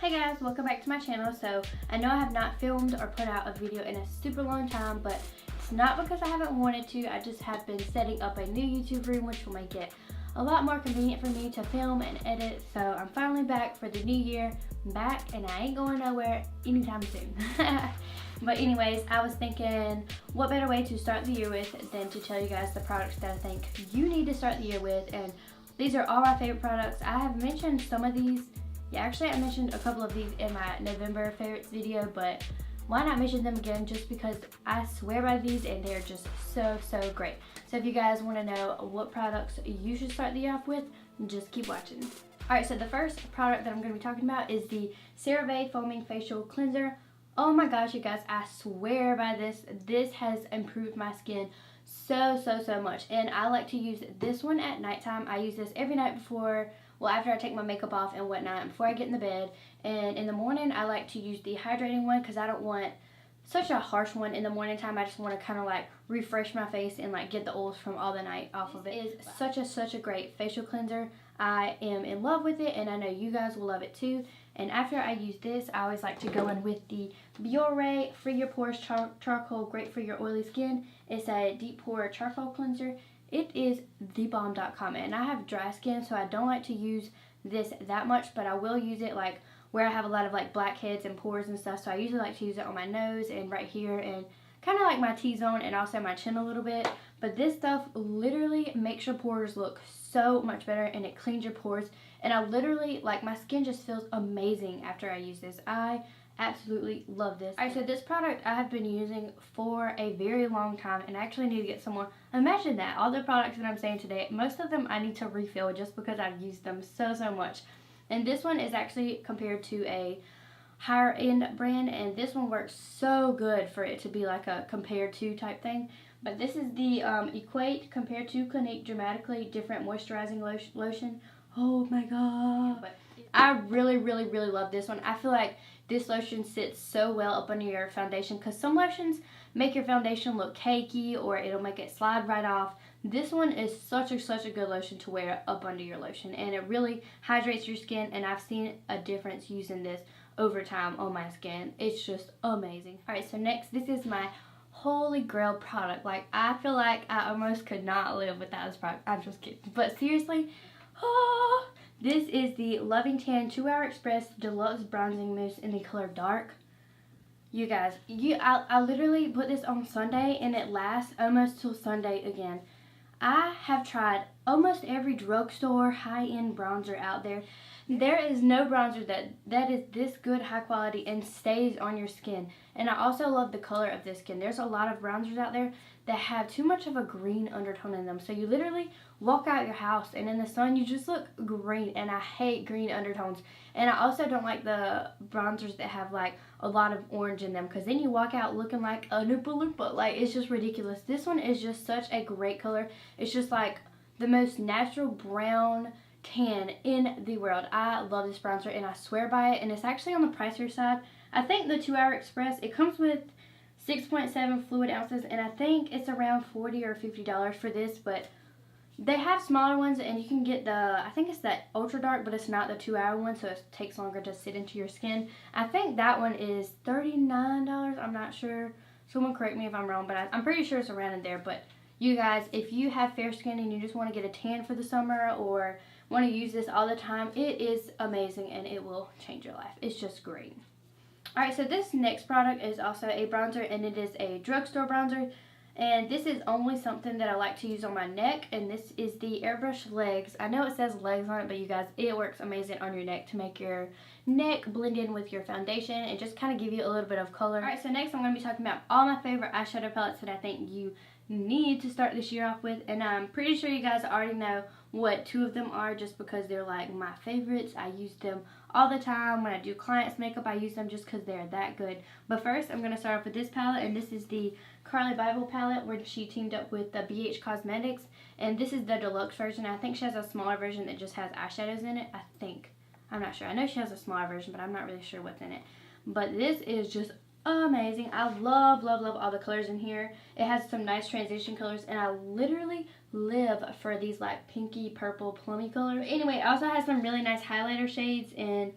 Hey guys, welcome back to my channel. So I know I have not filmed or put out a video in a super long time, but it's not because I haven't wanted to. I just have been setting up a new YouTube room, which will make it a lot more convenient for me to film and edit. So I'm finally back for the new year. I'm back and I ain't going nowhere anytime soon. But anyways, I was thinking what better way to start the year with than to tell you guys the products that I think you need to start the year with. And these are all my favorite products. I have mentioned some of these. Yeah, actually I mentioned a couple of these in my November favorites video, but why not mention them again, just because I swear by these and they're just so great. So if you guys want to know what products you should start the year off with, just keep watching. Alright, so the first product that I'm going to be talking about is the CeraVe Foaming Facial Cleanser. Oh my gosh, you guys, I swear by this. This has improved my skin so much, and I like to use this one at nighttime. I use this every night before, well, after I take my makeup off and whatnot, before I get in the bed. And in the morning I like to use the hydrating one because I don't want such a harsh one in the morning time. I just want to kind of like refresh my face and like get the oils from all the night off of it. It is such a great facial cleanser. I am in love with it, and I know you guys will love it too. And after I use this, I always like to go in with the Biore Free Your Pores Charcoal, great for your oily skin. It's a deep pore charcoal cleanser. It is thebomb.com, and I have dry skin, so I don't like to use this that much, but I will use it like where I have a lot of like blackheads and pores and stuff. So I usually like to use it on my nose and right here and kind of like my T-zone and also my chin a little bit. But this stuff literally makes your pores look so much better, and it cleans your pores. And I literally, like, my skin just feels amazing after I use this. I absolutely love this. Alright, so this product I have been using for a very long time, and I actually need to get some more. Imagine that, all the products that I'm saying today, most of them I need to refill just because I've used them so much. And this one is actually compared to a higher end brand, and this one works so good for it to be like a compared to type thing. But this is the Equate Compared to Clinique Dramatically Different Moisturizing Lotion. Oh my god. But I really love this one. I feel like this lotion sits so well up under your foundation, because some lotions make your foundation look cakey or it'll make it slide right off. This one is such a good lotion to wear up under your lotion, and it really hydrates your skin, and I've seen a difference using this over time on my skin. It's just amazing. Alright, so next, this is my holy grail product. Like, I feel like I almost could not live without this product. I'm just kidding. But seriously, oh, this is the Loving Tan 2-Hour Express Deluxe Bronzing Mousse in the color Dark. You guys, I literally put this on Sunday, and it lasts almost till Sunday again. I have tried almost every drugstore high-end bronzer out there. There is no bronzer that is this good, high quality, and stays on your skin. And I also love the color of this skin. There's a lot of bronzers out there that have too much of a green undertone in them. So you literally walk out your house and in the sun you just look green, and I hate green undertones. And I also don't like the bronzers that have like a lot of orange in them, because then you walk out looking like a Oompa Loompa. Like, it's just ridiculous. This one is just such a great color. It's just like the most natural brown tan in the world. I love this bronzer, and I swear by it, and it's actually on the pricier side. I think the 2-Hour Express, it comes with 6.7 fluid ounces, and I think it's around $40 or $50 for this, but they have smaller ones, and you can get the, I think it's that ultra dark, but it's not the 2-hour one, so it takes longer to sit into your skin. I think that one is $39, I'm not sure. Someone correct me if I'm wrong, but I'm pretty sure it's around in there. But you guys, if you have fair skin and you just want to get a tan for the summer or want to use this all the time, it is amazing, and it will change your life. It's just great. Alright, so this next product is also a bronzer, and it is a drugstore bronzer. And this is only something that I like to use on my neck, and this is the Airbrush Legs. I know it says legs on it, but you guys, it works amazing on your neck to make your neck blend in with your foundation and just kind of give you a little bit of color. Alright, so next I'm going to be talking about all my favorite eyeshadow palettes that I think you need to start this year off with. And I'm pretty sure you guys already know what two of them are, just because they're like my favorites. I use them all the time. When I do clients' makeup, I use them just because they're that good. But first, I'm going to start off with this palette, and this is the Carly Bible palette, where she teamed up with the BH Cosmetics, and this is the deluxe version. I think she has a smaller version that just has eyeshadows in it. I think. I'm not sure. I know she has a smaller version, but I'm not really sure what's in it. But this is just amazing. I love all the colors in here. It has some nice transition colors, and I literally live for these like pinky purple plummy colors. Anyway, it also has some really nice highlighter shades, and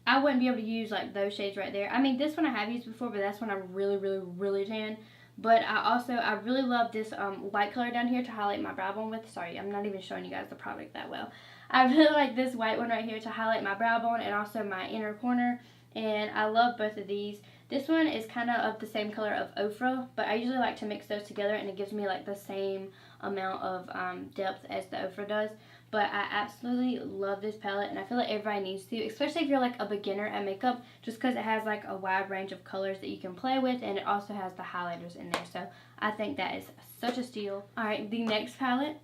I wouldn't be able to use like those shades right there. I mean, this one I have used before, but that's when I'm really tan. But I really love this white color down here to highlight my brow bone with. Sorry, I'm not even showing you guys the product that well. I really like this white one right here to highlight my brow bone and also my inner corner. And I love both of these. This one is kind of the same color of Ofra, but I usually like to mix those together and it gives me like the same amount of depth as the Ofra does. But I absolutely love this palette, and I feel like everybody needs to, especially if you're like a beginner at makeup, just because it has like a wide range of colors that you can play with, and it also has the highlighters in there. So I think that is such a steal. Alright, the next palette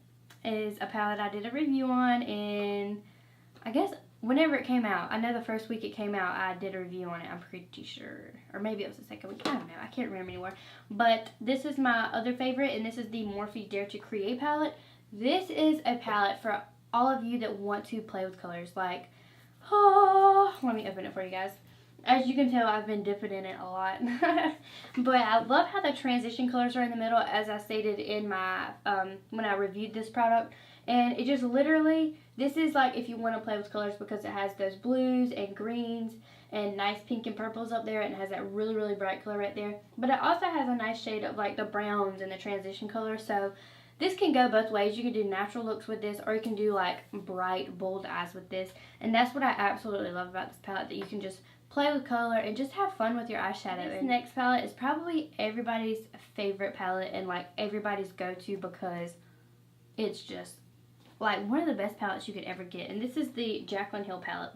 is a palette I did a review on in, I guess, whenever it came out. I know the first week it came out, I did a review on it, I'm pretty sure. Or maybe it was the second week, I don't know, I can't remember anymore. But this is my other favorite, and this is the Morphe Dare to Create palette. This is a palette for all of you that want to play with colors. Like, oh, let me open it for you guys. As you can tell, I've been dipping in it a lot. But I love how the transition colors are in the middle, as I stated in my, when I reviewed this product. And it just literally, this is like if you want to play with colors, because it has those blues and greens and nice pink and purples up there, and it has that really bright color right there. But it also has a nice shade of like the browns and the transition colors. So this can go both ways. You can do natural looks with this, or you can do like bright, bold eyes with this. And that's what I absolutely love about this palette, that you can just play with color and just have fun with your eyeshadow. This next palette is probably everybody's favorite palette and like everybody's go-to, because it's just like one of the best palettes you could ever get. And this is the Jaclyn Hill palette.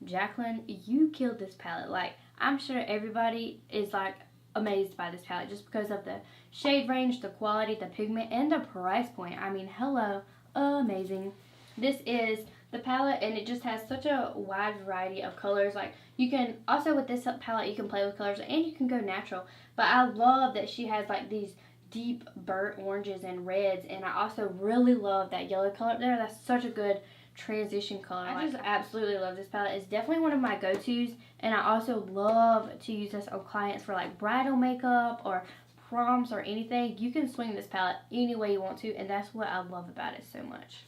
Jaclyn, you killed this palette. Like, I'm sure everybody is like amazed by this palette just because of the shade range, the quality, the pigment, and the price point. I mean, hello, amazing. This is the palette, and it just has such a wide variety of colors. Like, you can also, with this palette, you can play with colors and you can go natural. But I love that she has like these deep burnt oranges and reds, and I also really love that yellow color up there. That's such a good transition color. I just absolutely love this palette. It's definitely one of my go-tos, and I also love to use this on clients for like bridal makeup or proms or anything. You can swing this palette any way you want to, and that's what I love about it so much.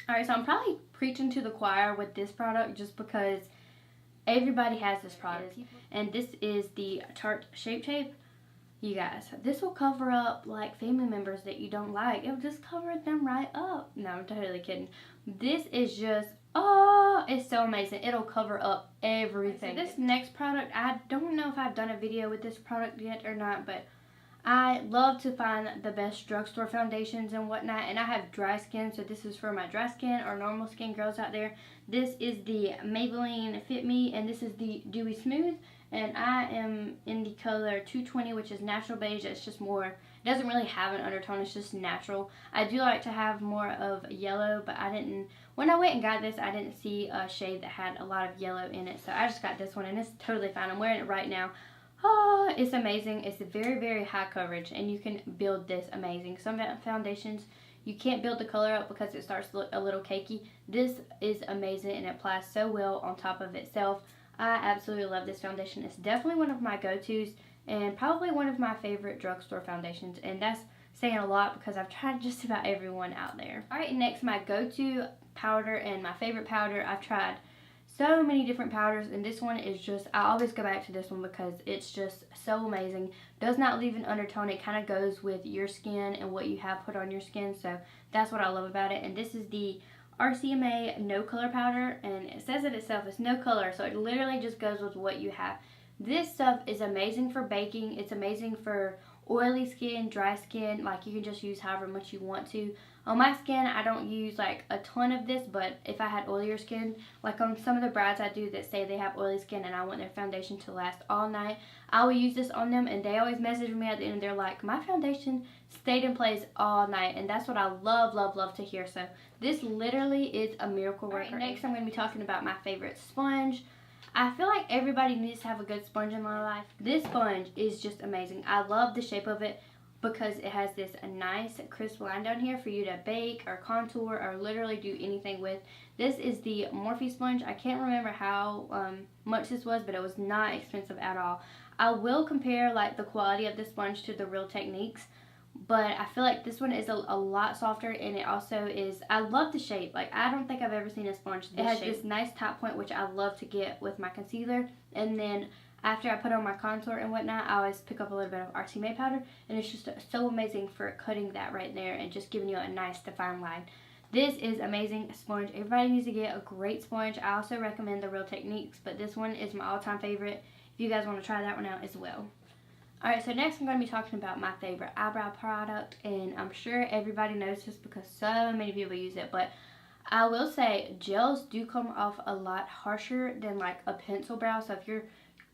Alright, so I'm probably preaching to the choir with this product just because everybody has this product, and this is the Tarte Shape Tape. You guys, this will cover up like family members that you don't like. It'll just cover them right up. No, I'm totally kidding. This is just, oh, it's so amazing. It'll cover up everything. So this next product, I don't know if I've done a video with this product yet or not, but I love to find the best drugstore foundations and whatnot, and I have dry skin, so this is for my dry skin or normal skin girls out there. This is the Maybelline Fit Me, and this is the Dewy Smooth, and I am in the color 220, which is natural beige. It's just more, it doesn't really have an undertone, it's just natural. I do like to have more of yellow, but I didn't, when I went and got this, I didn't see a shade that had a lot of yellow in it, so I just got this one, and it's totally fine. I'm wearing it right now. Oh, it's amazing. It's a very high coverage, and you can build this amazing. Some foundations, you can't build the color up because it starts to look a little cakey. This is amazing, and it applies so well on top of itself. I absolutely love this foundation. It's definitely one of my go-tos, and probably one of my favorite drugstore foundations, and that's saying a lot because I've tried just about everyone out there. Alright, next, my go-to powder and my favorite powder. I've tried so many different powders, and this one is just, I always go back to this one because it's just so amazing. Does not leave an undertone. It kind of goes with your skin and what you have put on your skin, so that's what I love about it. And this is the RCMA No Color Powder, and it says it itself, it's no color, so it literally just goes with what you have. This stuff is amazing for baking. It's amazing for oily skin, dry skin, like you can just use however much you want to. On my skin, I don't use like a ton of this, but if I had oilier skin, like on some of the brides I do that say they have oily skin and I want their foundation to last all night, I will use this on them, and they always message me at the end and they're like, my foundation stayed in place all night, and that's what I love to hear. So this literally is a miracle worker. Right, next I'm going to be talking about my favorite sponge. I feel like everybody needs to have a good sponge in my life. This sponge is just amazing. I love the shape of it because it has this nice crisp line down here for you to bake or contour or literally do anything with. This is the Morphe sponge. I can't remember how much this was, but it was not expensive at all. I will compare like the quality of the sponge to the Real Techniques, but I feel like this one is a lot softer, and it also is, I love the shape. Like, I don't think I've ever seen a sponge this shape. It has this nice top point, which I love to get with my concealer, and then after I put on my contour and whatnot, I always pick up a little bit of RT powder, and it's just so amazing for cutting that right there and just giving you a nice defined line. This is amazing sponge. Everybody needs to get a great sponge. I also recommend the Real Techniques, but this one is my all-time favorite if you guys want to try that one out as well. Alright, so next I'm going to be talking about my favorite eyebrow product, and I'm sure everybody knows this because so many people use it, but I will say gels do come off a lot harsher than like a pencil brow. So if you're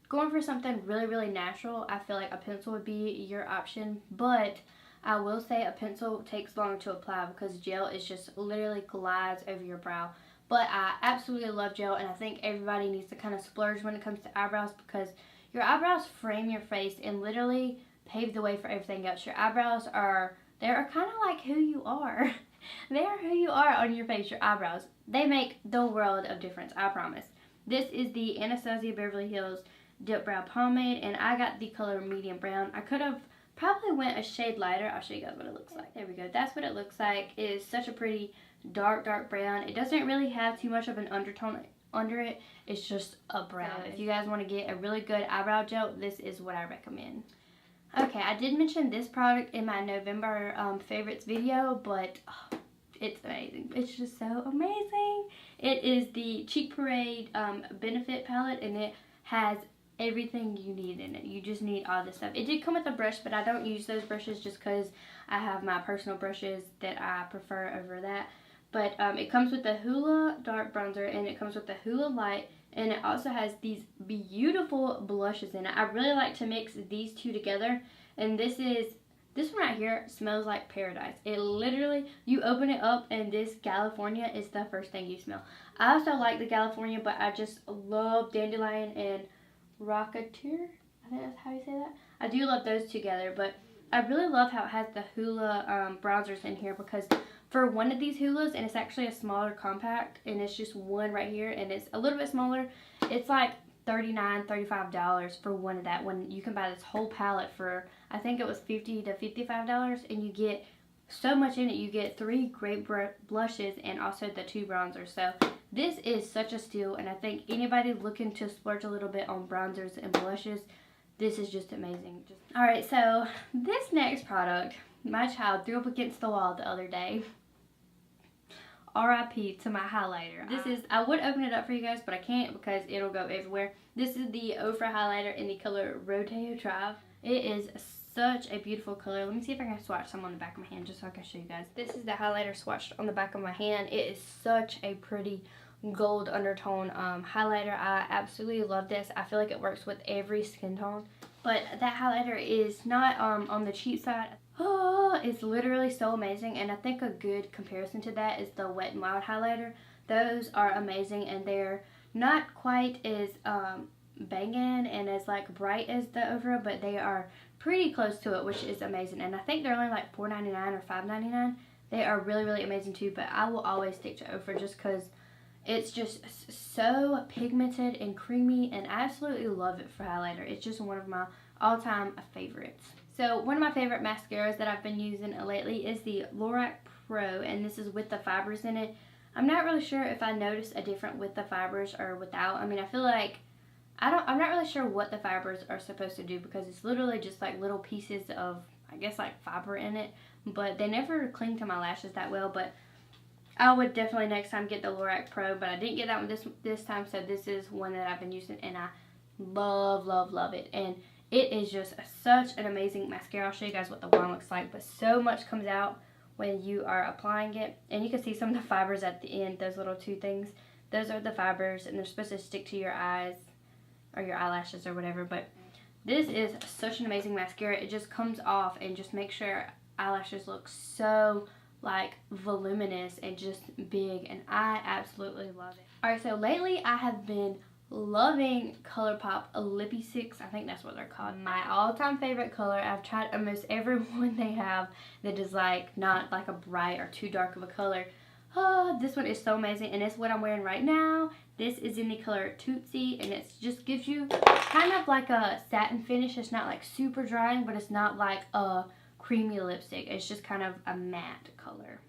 going for something really, really natural, I feel like a pencil would be your option, but I will say a pencil takes long to apply because gel is just literally glides over your brow. But I absolutely love gel, and I think everybody needs to kind of splurge when it comes to eyebrows because your eyebrows frame your face and literally pave the way for everything else. Your eyebrows are, they're kind of like who you are. They are who you are on your face, your eyebrows. They make the world of difference, I promise. This is the Anastasia Beverly Hills Dip Brow Pomade, and I got the color medium brown. I could have probably went a shade lighter. I'll show you guys what it looks like. There we go. That's what it looks like. It is such a pretty dark brown. It doesn't really have too much of an undertone under it. It's just a brown. So if you guys want to get a really good eyebrow gel, this is what I recommend. Okay, I did mention this product in my November favorites video, but it's amazing. It's just so amazing. It is the Cheek Parade Benefit Palette, and it has everything you need in it. You just need all this stuff. It did come with a brush, but I don't use those brushes just because I have my personal brushes that I prefer over that. But it comes with the Hoola Dark Bronzer, and it comes with the Hoola Light, and it also has these beautiful blushes in it. I really like to mix these two together, and this one right here smells like paradise. It literally, you open it up and this California is the first thing you smell. I also like the California, but I just love Dandelion and Rocketeer. I think that's how you say that. I do love those together, but I really love how it has the Hoola bronzers in here because for one of these Hoolas, and it's actually a smaller compact, and it's just one right here, and it's a little bit smaller, it's like $39, $35 for one of that. When you can buy this whole palette for, I think it was $50 to $55, and you get so much in it. You get 3 great blushes and also the 2 bronzers. So this is such a steal, and I think anybody looking to splurge a little bit on bronzers and blushes, this is just amazing. Alright, so this next product, my child threw up against the wall the other day. RIP to my highlighter. This is, I would open it up for you guys, but I can't because it'll go everywhere. This is the Ofra highlighter in the color Rodeo Drive. It is such a beautiful color. Let me see if I can swatch some on the back of my hand just so I can show you guys. This is the highlighter swatched on the back of my hand. It is such a pretty gold undertone highlighter. I absolutely love this. I feel like it works with every skin tone. But that highlighter is not on the cheap side. Oh, it's literally so amazing, and I think a good comparison to that is the Wet n Wild highlighter. Those are amazing, and they're not quite as banging and as like bright as the Ofra, but they are pretty close to it, which is amazing. And I think they're only like $4.99 or $5.99. They are really, really amazing too, but I will always stick to Ofra just because it's just so pigmented and creamy, and I absolutely love it for highlighter. It's just one of my all-time favorites. So one of my favorite mascaras that I've been using lately is the Lorac Pro, and this is with the fibers in it. I'm not really sure if I noticed a difference with the fibers or without. I mean, I feel like I'm not really sure what the fibers are supposed to do because it's literally just like little pieces of, I guess, like fiber in it, but they never cling to my lashes that well. But I would definitely next time get the Lorac Pro, but I didn't get that one this time, so this is one that I've been using, and I love, love, love it. And it is just such an amazing mascara. I'll show you guys what the wand looks like, but so much comes out when you are applying it. And you can see some of the fibers at the end, those little 2 things. Those are the fibers, and they're supposed to stick to your eyes or your eyelashes or whatever. But this is such an amazing mascara. It just comes off and just makes your eyelashes look so like voluminous and just big, and I absolutely love it. Alright, so lately I have been loving ColourPop Lippy 6. I think that's what they're called. My all-time favorite color. I've tried almost every one they have that is like not like a bright or too dark of a color. Oh, this one is so amazing, and it's what I'm wearing right now. This is in the color Tootsie, and it just gives you kind of like a satin finish. It's not like super drying, but it's not like a creamy lipstick. It's just kind of a matte color.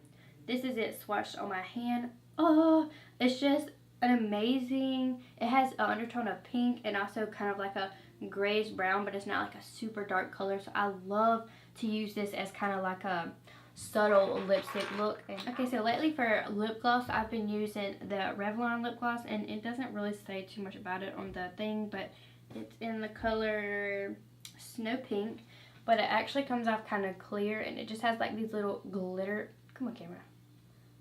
This is it swatched on my hand. Oh, it's just an amazing, it has an undertone of pink and also kind of like a grayish brown, but it's not like a super dark color. So I love to use this as kind of like a subtle lipstick look. Okay, so lately for lip gloss, I've been using the Revlon lip gloss, and it doesn't really say too much about it on the thing, but it's in the color Snow Pink, but it actually comes off kind of clear, and it just has like these little glitter, come on camera,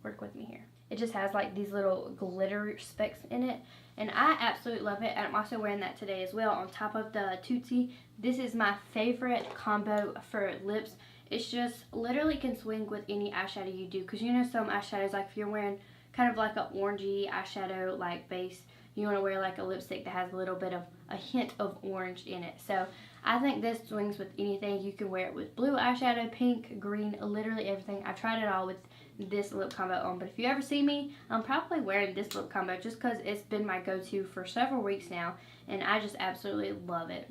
work with me here. It just has like these little glitter specks in it, and I absolutely love it. And I'm also wearing that today as well on top of the Tootsie. This is my favorite combo for lips. It's just literally can swing with any eyeshadow you do, because you know some eyeshadows, like if you're wearing kind of like an orangey eyeshadow like base, you want to wear like a lipstick that has a little bit of a hint of orange in it. So I think this swings with anything. You can wear it with blue eyeshadow, pink, green, literally everything. I tried it all with this lip combo on, but if you ever see me, I'm probably wearing this lip combo just because it's been my go-to for several weeks now, and I just absolutely love it.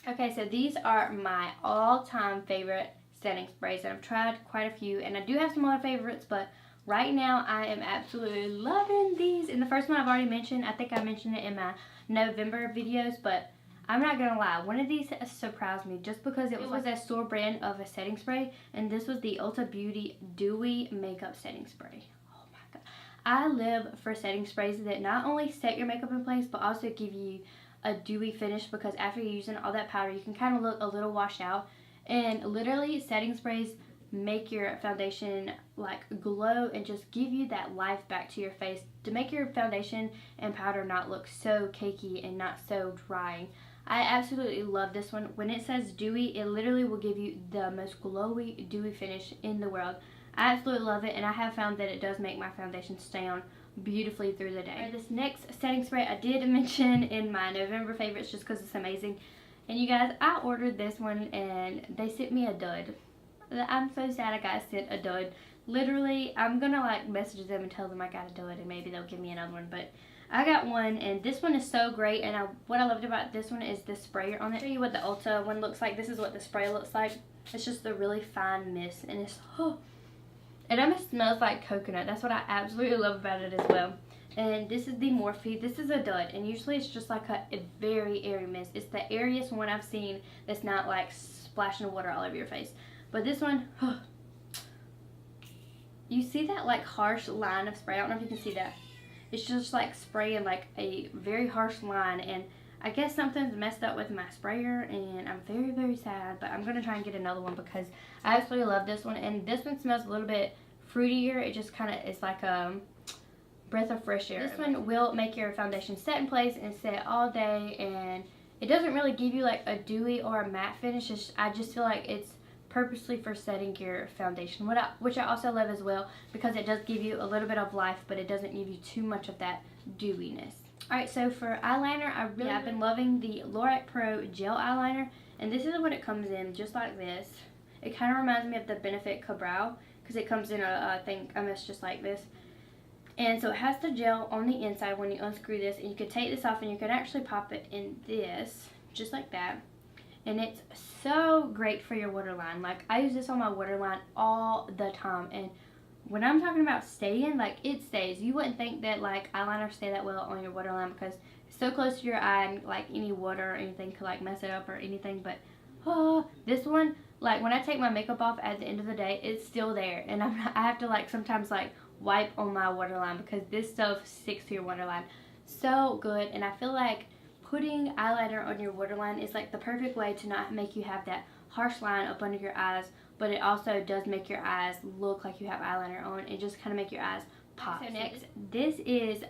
Okay, so these are my all-time favorite setting sprays, and I've tried quite a few, and I do have some other favorites, but right now I am absolutely loving these. And the first one I've already mentioned, I think I mentioned it in my November videos, but I'm not gonna lie, one of these surprised me just because it was a store brand of a setting spray, and this was the Ulta Beauty Dewy Makeup Setting Spray. Oh my god. I live for setting sprays that not only set your makeup in place, but also give you a dewy finish, because after you're using all that powder, you can kind of look a little washed out. And literally, setting sprays make your foundation like glow and just give you that life back to your face to make your foundation and powder not look so cakey and not so drying. I absolutely love this one. When it says dewy, it literally will give you the most glowy, dewy finish in the world. I absolutely love it, and I have found that it does make my foundation stay on beautifully through the day. Right, this next setting spray I did mention in my November favorites just because it's amazing. And you guys, I ordered this one and they sent me a dud. I'm so sad I got sent a dud. Literally, I'm gonna like message them and tell them I got a dud, and maybe they'll give me another one, but I got one, and this one is so great. And what I loved about this one is the sprayer on it. I'll show you what the Ulta one looks like. This is what the spray looks like. It's just a really fine mist, and it's it almost smells like coconut. That's what I absolutely love about it as well. And this is the Morphe. This is a dud, and usually it's just like a very airy mist. It's the airiest one I've seen that's not like splashing water all over your face. But this one, you see that like harsh line of spray? I don't know if you can see that. It's just like spraying like a very harsh line, and I guess something's messed up with my sprayer, and I'm very sad, but I'm gonna try and get another one because I absolutely love this one. And this one smells a little bit fruitier. It just kind of is like a breath of fresh air. This one will make your foundation set in place and set all day, and it doesn't really give you like a dewy or a matte finish. I just feel like it's purposely for setting your foundation, which I also love as well, because it does give you a little bit of life, but it doesn't give you too much of that dewiness. Alright, so for eyeliner, I've been loving the Lorac Pro Gel Eyeliner, and this is what it comes in, just like this. It kind of reminds me of the Benefit Cabral, because it comes in a thing almost just like this. And so it has the gel on the inside when you unscrew this, and you can take this off and you can actually pop it in this, just like that. And it's so great for your waterline. Like, I use this on my waterline all the time, and when I'm talking about staying, like, it stays. You wouldn't think that like eyeliner stay that well on your waterline because it's so close to your eye, and like any water or anything could like mess it up or anything. But this one, like when I take my makeup off at the end of the day, it's still there, and I have to like sometimes like wipe on my waterline because this stuff sticks to your waterline so good. And I feel like putting eyeliner on your waterline is like the perfect way to not make you have that harsh line up under your eyes, but it also does make your eyes look like you have eyeliner on and just kind of make your eyes pop. So next, this is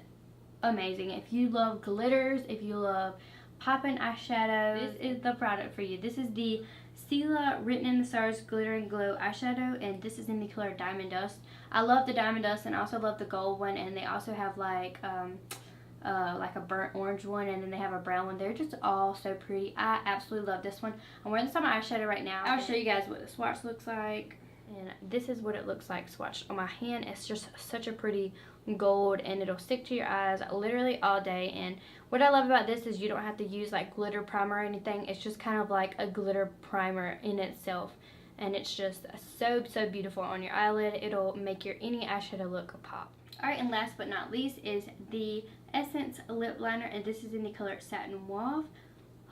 amazing. If you love glitters, if you love popping eyeshadow, this is the product for you. This is the Stila Written in the Stars Glitter and Glow eyeshadow, and this is in the color Diamond Dust. I love the Diamond Dust, and I also love the gold one, and they also have like a burnt orange one, and then they have a brown one. They're just all so pretty. I absolutely love this one. I'm wearing this on my eyeshadow right now. I'll show you guys what the swatch looks like. And this is what it looks like swatched on my hand. It's just such a pretty gold, and it'll stick to your eyes literally all day. And what I love about this is you don't have to use like glitter primer or anything. It's just kind of like a glitter primer in itself. and it's just so beautiful on your eyelid. It'll make your any eyeshadow look pop. Alright, and last but not least is the Essence lip liner, and this is in the color Satin Mauve.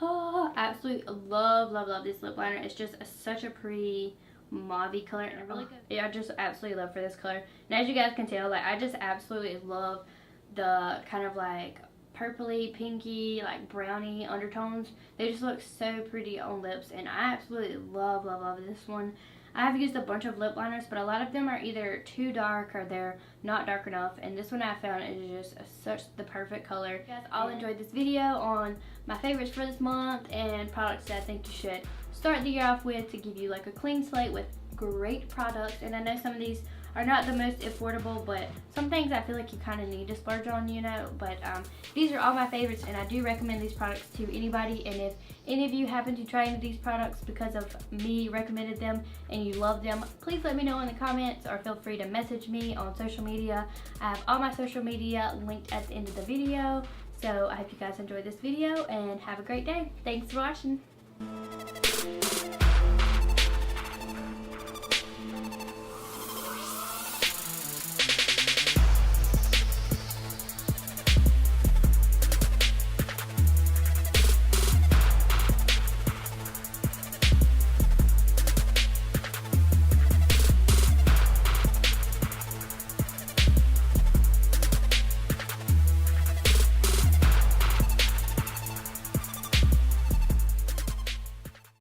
Oh, absolutely love this lip liner. It's just such a pretty mauve color, and I just absolutely love for this color. And as you guys can tell, like, I just absolutely love the kind of like purpley, pinky, like brownie undertones. They just look so pretty on lips, and I absolutely love this one. I have used a bunch of lip liners, but a lot of them are either too dark or they're not dark enough, and this one I found is just such the perfect color. You guys all enjoyed this video on my favorites for this month and products that I think you should start the year off with to give you like a clean slate with great products. And I know some of these are not the most affordable, but some things I feel like you kind of need to splurge on, you know. But these are all my favorites, and I do recommend these products to anybody. And if any of you happen to try any of these products because of me recommended them and you love them, please let me know in the comments, or feel free to message me on social media. I have all my social media linked at the end of the video. So I hope you guys enjoyed this video and have a great day. Thanks for watching.